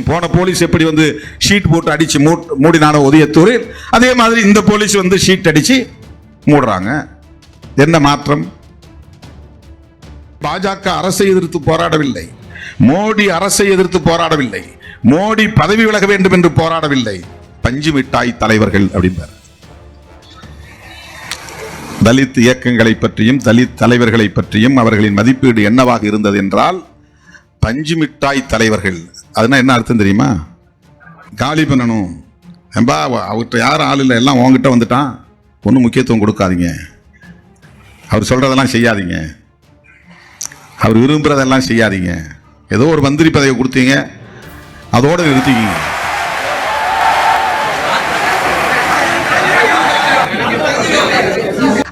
போன போலீஸ் எப்படி வந்து ஷீட் போட்டு அடிச்சு மூடினான உதயத்தூரில், அதே மாதிரி இந்த போலீஸ் வந்து ஷீட் அடிச்சு மூடுறாங்க. என்ன மாற்றம்? பாஜக அரசை எதிர்த்து போராடவில்லை, மோடி அரசை எதிர்த்து போராடவில்லை, மோடி பதவி விலக வேண்டும் என்று போராடவில்லை. பஞ்சு மிட்டாய் தலைவர்கள் அப்படின்றார். தலித் இயக்கங்களை பற்றியும் தலித் தலைவர்களை பற்றியும் அவர்களின் மதிப்பீடு என்னவாக இருந்தது என்றால், பஞ்சு மிட்டாய் தலைவர்கள். அதுனா என்ன அர்த்தம் தெரியுமா? காலி பண்ணணும், அவர்கிட்ட யாரும் ஆள் இல்லை, எல்லாம் உங்ககிட்ட வந்துட்டான், ஒன்றும் முக்கியத்துவம் கொடுக்காதீங்க, அவர் சொல்றதெல்லாம் செய்யாதீங்க, அவர் விரும்புறதெல்லாம் செய்யாதீங்க, ஏதோ ஒரு மந்திரி பதவி கொடுத்தீங்க அதோட நிறுத்திக்கிங்க.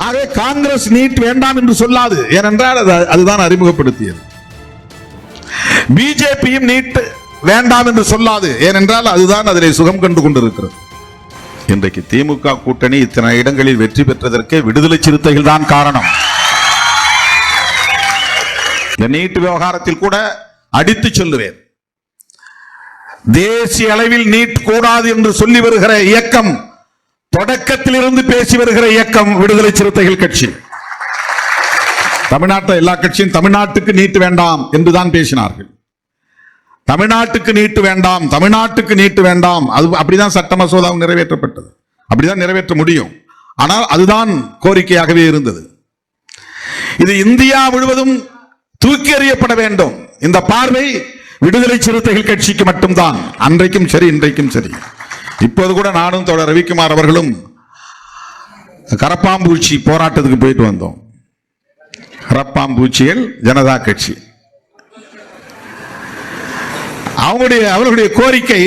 ஆகவே காங்கிரஸ் நீட் வேண்டாம் என்று சொல்லாது, ஏனென்றால் அதுதான் அறிமுகப்படுத்தியது. பிஜேபியும் நீட் வேண்டாம் என்று சொல்லாது, ஏனென்றால் அதுதான் அதிலே சுகம் கண்டு கொண்டிருக்கிறது. இன்றைக்கு திமுக கூட்டணி இத்தனை இடங்களில் வெற்றி பெற்றதற்கு விடுதலை சிறுத்தைகள் தான் காரணம். இந்த நீட் விவகாரத்தில் கூட அடித்து சொல்லுவேன், தேசிய அளவில் நீட் கூடாது என்று சொல்லி வருகிற இயக்கம், தொடக்கத்தில் இருந்து பேசி வருகிற இயக்கம் விடுதலை சிறுத்தைகள் கட்சி. தமிழ்நாட்டில் எல்லா கட்சியும் தமிழ்நாட்டுக்கு நீட் வேண்டாம் என்றுதான் பேசினார்கள். தமிழ்நாட்டுக்கு நீட்டு வேண்டாம், தமிழ்நாட்டுக்கு நீட்டு வேண்டாம். அது அப்படிதான் சட்ட மசோதா நிறைவேற்றப்பட்டது, அப்படிதான் நிறைவேற்ற முடியும். ஆனால் அதுதான் கோரிக்கையாகவே இருந்தது. இது இந்தியா முழுவதும் தூக்கி எறியப்பட வேண்டும். இந்த பார்வை விடுதலை சிறுத்தைகள் கட்சிக்கு மட்டும்தான். அன்றைக்கும் சரி, இன்றைக்கும் சரி. இப்போது கூட நானும் தோழர் ரவிக்குமார் அவர்களும் கரப்பாம்பூச்சி போராட்டத்துக்கு போயிட்டு வந்தோம். கரப்பாம்பூச்சிகள் ஜனதா கட்சி, அவர்களுடைய கோரிக்கை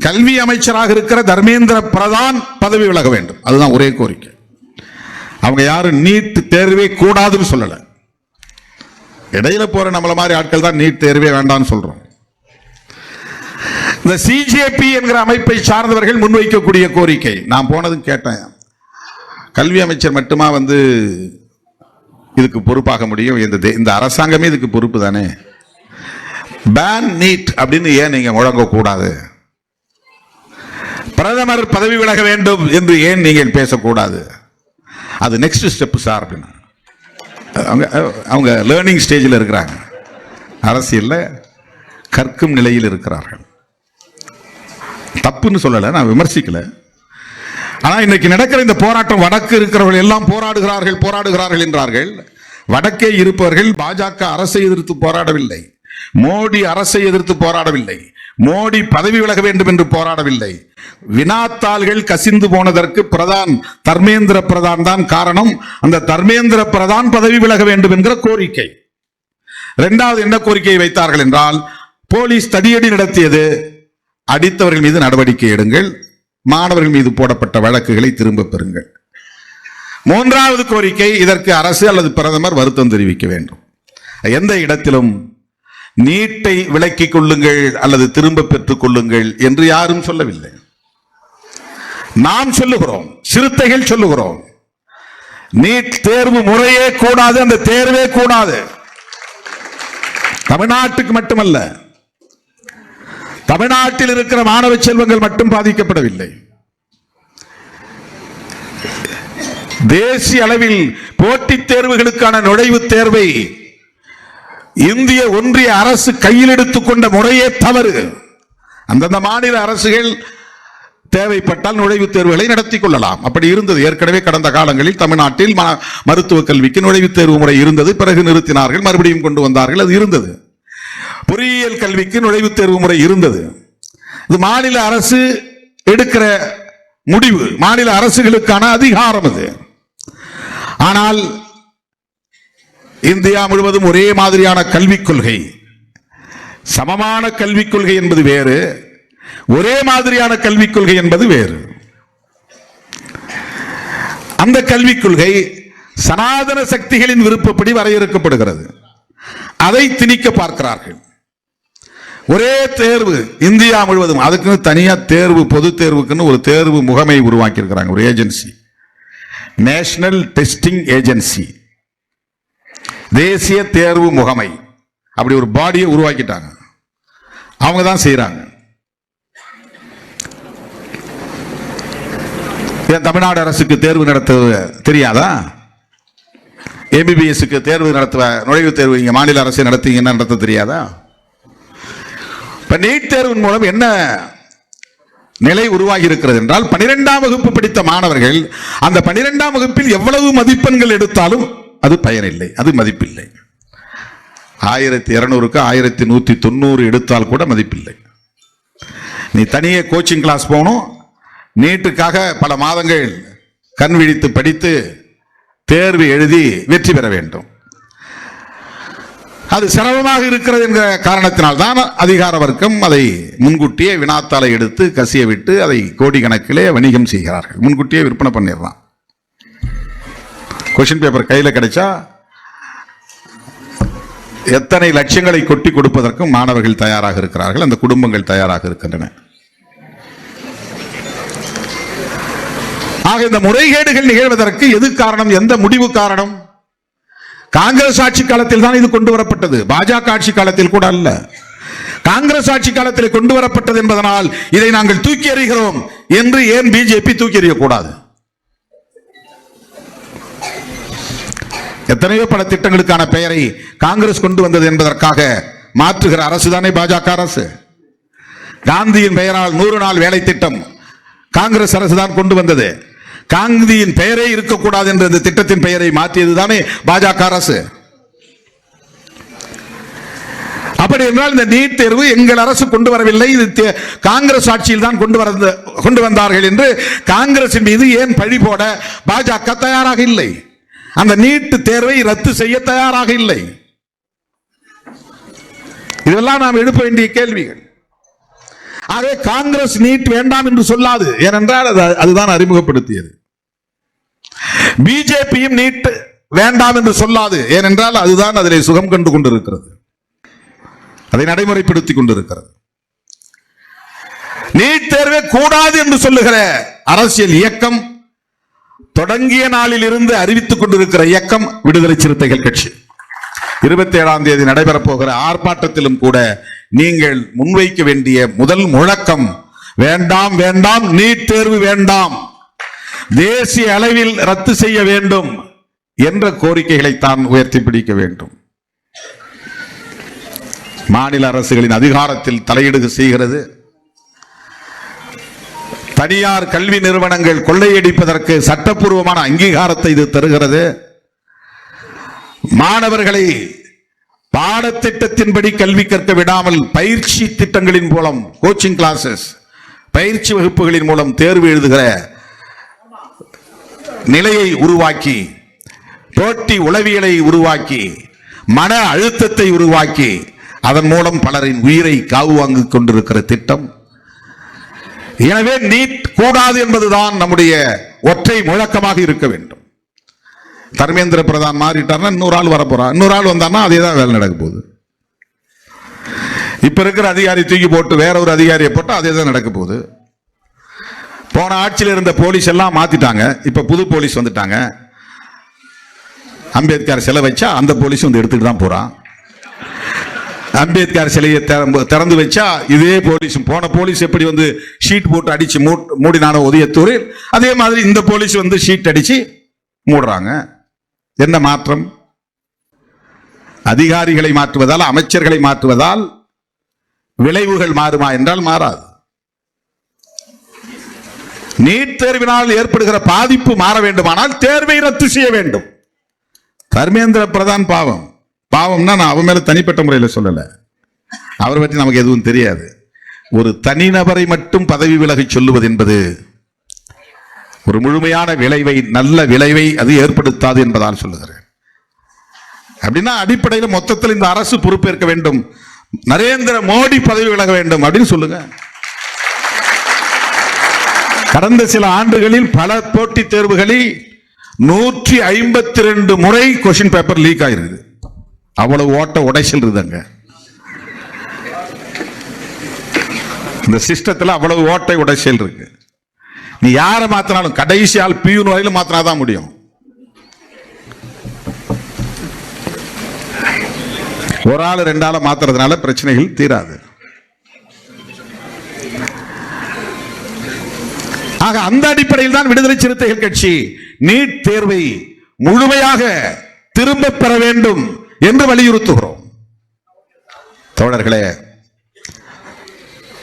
கல்வி அமைச்சராக இருக்கிற தர்மேந்திர பிரதான் பதவி விலக வேண்டும். அதுதான் ஒரே கோரிக்கை. அவங்க யாரும் நீட் தேர்வே கூடாதுன்னு சொல்லல. இடையில போற நம்மள மாதிரி ஆட்கள் தான் நீட் தேர்வே வேண்டாம்னு சொல்றோம். இந்த சிஜேபி என்கிற அமைப்பை சார்ந்தவர்கள் முன்வைக்கக்கூடிய கோரிக்கை, நான் போனதும் கேட்டேன், கல்வி அமைச்சர் மட்டுமா வந்து இதுக்கு பொறுப்பாக முடியும்? இந்த அரசாங்கமே இதுக்கு பொறுப்பு தானே. பேன் நீட் அப்படின்னு ஏன் நீங்க முழங்க கூடாது? பிரதமர் பதவி விலக வேண்டும் என்று ஏன் நீங்கள் பேசக்கூடாது? அது நெக்ஸ்ட் ஸ்டெப் சார் அப்படின்னா. அவங்க லேர்னிங் ஸ்டேஜில் இருக்கிறாங்க, அரசியல்ல கற்கும் நிலையில் இருக்கிறார்கள். தப்புன்னு சொல்லல, நான் விமர்சிக்கல. ஆனா இன்னைக்கு நடக்கிற இந்த போராட்டம், வடக்கு இருக்கிறவர்கள் எல்லாம் போராடுகிறார்கள் என்றார்கள். வடக்கே இருப்பவர்கள் பாஜக அரசை எதிர்த்து போராடவில்லை, மோடி அரசை எதிர்த்து போராடவில்லை, மோடி பதவி விலக வேண்டும் என்று போராடவில்லை. வினாத்தாள்கள் கசிந்து போனதற்கு தர்மேந்திர பிரதான் தான் காரணம். அந்த தர்மேந்திர பிரதான் பதவி விலக வேண்டும் என்கிற கோரிக்கை. இரண்டாவது என்ன கோரிக்கையை வைத்தார்கள் என்றால், போலீஸ் தடியடி நடத்தியது, அடித்தவர்கள் மீது நடவடிக்கை எடுங்கள், மாணவர்கள் மீது போடப்பட்ட வழக்குகளை திரும்ப பெறுங்கள். மூன்றாவது கோரிக்கை, இதற்கு அரசு அல்லது பிரதமர் வருத்தம் தெரிவிக்க வேண்டும். எந்த இடத்திலும் நீட்டை விலக்கிக் கொள்ளுங்கள் அல்லது திரும்ப பெற்றுக் கொள்ளுங்கள் என்று யாரும் சொல்லவில்லை. நாம் சொல்லுகிறோம், சிறுத்தைகள் சொல்லுகிறோம், நீட் தேர்வு முறையே கூடாது, அந்த தேர்வே கூடாது. தமிழ்நாட்டுக்கு மட்டுமல்ல, தமிழ்நாட்டில் இருக்கிற மாணவ செல்வங்கள் மட்டும் பாதிக்கப்படவில்லை. தேசிய அளவில் போட்டித் தேர்வுகளுக்கான நுழைவுத் தேர்வை இந்திய ஒன்றிய அரசு கையில் எடுத்துக் கொண்ட முறையே தவறு. அந்தந்த மாநில அரசுகள் தேவைப்பட்டால் நுழைவுத் தேர்வுகளை நடத்திக் கொள்ளலாம். அப்படி இருந்தது ஏற்கனவே. கடந்த காலங்களில் தமிழ்நாட்டில் மருத்துவக் கல்விக்கு நுழைவுத் தேர்வு முறை இருந்தது, பிறகு நிறுத்தினார்கள், மறுபடியும் கொண்டு வந்தார்கள், அது இருந்தது. பொறியியல் கல்விக்கு நுழைவுத் தேர்வு முறை இருந்தது. இது மாநில அரசு எடுக்கிற முடிவு, மாநில அரசுகளுக்கான அதிகாரம் அது. ஆனால் இந்தியா முழுவதும் ஒரே மாதிரியான கல்விக் கொள்கை, சமமான கல்விக் கொள்கை என்பது வேறு, ஒரே மாதிரியான கல்விக் கொள்கை என்பது வேறு. அந்த கல்விக் கொள்கை சனாதன சக்திகளின் விருப்பப்படி வரையறுக்கப்படுகிறது. அதை திணிக்க பார்க்கிறார்கள். ஒரே தேர்வு இந்தியா முழுவதும், அதுக்குன்னு தனியா தேர்வு, பொது தேர்வுக்குன்னு ஒரு தேர்வு முகமை உருவாக்கி இருக்கிறாங்க, ஒரு ஏஜென்சி, நேஷனல் டெஸ்டிங் ஏஜென்சி, தேசிய தேர்வு முகமை. அப்படி ஒரு பாடியை உருவாக்கிட்டாங்க. அவங்க தான் செய்யறாங்க. ஏன் தமிழ்நாடு அரசுக்கு தேர்வு நடத்த தெரியாதா? எம்பிபிஎஸ்க்கு தேர்வு நடத்துவ, நுழைவுத் தேர்வு இங்க மாநில அரசு நடத்தீங்கன்னா நடத்த தெரியாதா? இப்ப நீட் தேர்வின் மூலம் என்ன நிலை உருவாகி இருக்கிறது என்றால், 12ஆம் வகுப்பு படித்த மாணவர்கள் அந்த 12ஆம் வகுப்பில் எவ்வளவு மதிப்பெண்கள் எடுத்தாலும் அது பயனில்லை, அது மதிப்பில்லை. 1200க்கு 1190 எடுத்தால் கூட மதிப்பில்லை. நீ தனியே கோச்சிங் கிளாஸ் போகணும், நீட்டுக்காக பல மாதங்கள் கண் விழித்து படித்து தேர்வு எழுதி வெற்றி பெற வேண்டும். அது சிரமமாக இருக்கிறது என்கிற காரணத்தினால் தான் அதிகார வர்க்கம் அதை முன்கூட்டியே வினாத்தாளை எடுத்து கசிய விட்டு அதை கோடிக்கணக்கிலே வணிகம் செய்கிறார்கள். முன்கூட்டியே விற்பனை பண்ணிடலாம். கொஸ்டின் பேப்பர் கையில் கிடைச்சா எத்தனை லட்சங்களை கொட்டி கொடுப்பதற்கும் மாணவர்கள் தயாராக இருக்கிறார்கள், அந்த குடும்பங்கள் தயாராக இருக்கின்றன. ஆக இந்த முறைகேடுகள் நிகழ்வதற்கு எது காரணம்? எந்த முடிவு காரணம்? காங்கிரஸ் ஆட்சி காலத்தில் தான் இது கொண்டு வரப்பட்டது, பாஜக ஆட்சி காலத்தில் கூட அல்ல. காங்கிரஸ் ஆட்சி காலத்தில் கொண்டு வரப்பட்டது என்பதனால் இதை நாங்கள் தூக்கி எறிகிறோம் என்று ஏன் பிஜேபி தூக்கி எறியக்கூடாது? எத்தனையோ பல திட்டங்களுக்கான பெயரை காங்கிரஸ் கொண்டு வந்தது என்பதற்காக மாற்றுகிற அரசு தானே பாஜக அரசு. காந்தியின் பெயரால் 100 நாள் வேலை திட்டம் காங்கிரஸ் அரசு தான் கொண்டு வந்தது. காந்தியின் பெயரே இருக்கக்கூடாது என்ற இந்த திட்டத்தின் பெயரை மாற்றியது தானே பாஜக அரசு. அப்படி என்றால் இந்த நீட் தேர்வு எங்கள் அரசு கொண்டு வரவில்லை, இது காங்கிரஸ் ஆட்சியில் தான் கொண்டு வந்தார்கள் என்று காங்கிரசின் மீது ஏன் பழி போட பாஜக தயாராக இல்லை? அந்த நீட் தேர்வை ரத்து செய்ய தயாராக இல்லை. இதெல்லாம் நாம் எழுப்ப வேண்டிய கேள்விகள். ஆகவே காங்கிரஸ் நீட் வேண்டாம் என்று சொல்லாது, ஏனென்றால் அதுதான் அறிமுகப்படுத்தியது. பிஜேபியும் நீட் வேண்டாம் என்று சொல்லாது, ஏனென்றால் அதுதான் அதிலே சுகம் கண்டு கொண்டிருக்கிறது, அதை நடைமுறைப்படுத்திக் கொண்டிருக்கிறது. நீட் தேர்வே கூடாது என்று சொல்லுகிற அரசியல் இயக்கம், தொடங்கிய நாளில் இருந்து அறிவித்துக் கொண்டிருக்கிற இயக்கம் விடுதலை சிறுத்தைகள் கட்சி. 27ஆம் தேதி நடைபெறப் போகிற ஆர்ப்பாட்டத்திலும் கூட நீங்கள் முன்வைக்க வேண்டிய முதல் முழக்கம், வேண்டாம் வேண்டாம், நீட் தேர்வு வேண்டாம், தேசிய அளவில் ரத்து செய்ய வேண்டும் என்ற கோரிக்கைகளை தான் உயர்த்தி பிடிக்க வேண்டும். மாநில அரசுகளின் அதிகாரத்தில் தலையீடு செய்கிறது. தனியார் கல்வி நிறுவனங்கள் கொள்ளையடிப்பதற்கு சட்டப்பூர்வமான அங்கீகாரத்தை இது தருகிறது. மாணவர்களை பாடத்திட்டத்தின்படி கல்வி கற்க விடாமல் பயிற்சி திட்டங்களின் மூலம், கோச்சிங் கிளாஸஸ், பயிற்சி வகுப்புகளின் மூலம் தேர்வு எழுதுகிற நிலையை உருவாக்கி, போட்டி உளவியலை உருவாக்கி, மன அழுத்தத்தை உருவாக்கி, அதன் மூலம் பலரின் உயிரை காவு வாங்கிக் கொண்டிருக்கிற திட்டம். எனவே நீட் கூடாது என்பதுதான் நம்முடைய ஒற்றை முழக்கமாக இருக்க வேண்டும். தர்மேந்திர பிரதான் மாறிட்டார்னா இன்னொரு ஆள் வரப்போறான், இன்னொரு ஆள் வந்தான்னா அதே தான் வேலை நடக்க போகுது. இப்ப இருக்கிற அதிகாரி தூக்கி போட்டு வேற ஒரு அதிகாரியை போட்டு அதே தான் நடக்க போகுது. போன ஆட்சியில் இருந்த போலீஸ் எல்லாம் மாத்திட்டாங்க, இப்ப புது போலீஸ் வந்துட்டாங்க. அம்பேத்கர் சிலை வச்சா அந்த போலீஸ் வந்து எடுத்துட்டு தான் போறான். அம்பேத்கர் சிலையை திறந்து வச்சா இதே போலீஸ், போன போலீஸ் எப்படி வந்து ஷீட் போட்டு அடிச்சு மூடினான உதயத்தூரில், அதே மாதிரி இந்த போலீஸ் வந்து ஷீட் அடிச்சு மூடுறாங்க. என்ன மாற்றம்? அதிகாரிகளை மாற்றுவதால், அமைச்சர்களை மாற்றுவதால் விளைவுகள் மாறுமா என்றால் மாறாது. நீட் தேர்வினால் ஏற்படுகிற பாதிப்பு மாற வேண்டுமானால் தேர்வை ரத்து செய்ய வேண்டும். தர்மேந்திர பிரதான் பாவம், பாவம்னா நான் அவன் மேல தனிப்பட்ட முறையில் சொல்லல, அவரை பற்றி நமக்கு எதுவும் தெரியாது. ஒரு தனிநபரை மட்டும் பதவி விலகி சொல்லுவது என்பது ஒரு முழுமையான விளைவை, நல்ல விளைவை அது ஏற்படுத்தாது என்பதால் சொல்லுகிறேன். அப்படின்னா அடிப்படையில் மொத்தத்தில் இந்த அரசு பொறுப்பேற்க வேண்டும், நரேந்திர மோடி பதவி விலக வேண்டும் அப்படின்னு சொல்லுங்க. கடந்த சில ஆண்டுகளில் பல போட்டித் தேர்வுகளில் 152 முறை கொஸ்டின் பேப்பர் லீக் ஆயிருக்கு. அவ்வளவு ஓட்ட உடைச்சல் இருக்குங்க இந்த சிஸ்டத்தில், அவ்வளவு ஓட்டை உடைச்சல் இருக்கு. நீ யாரை மாத்தினாலும் கடைசி ஆள் பியூன் வரையிலும் மாத்தினாதான் முடியும். ஒரு ஆள் 2 ஆளை மாத்துறதுனால பிரச்சனைகள் தீராது. ஆக அந்த அடிப்படையில் தான் விடுதலை சிறுத்தைகள் கட்சி நீட் தேர்வை முழுமையாக திரும்ப பெற வேண்டும் என்று வலியுறுத்துகிறோம். தோழர்களே,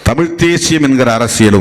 தமிழ் தேசியம் என்கிற அரசியலும்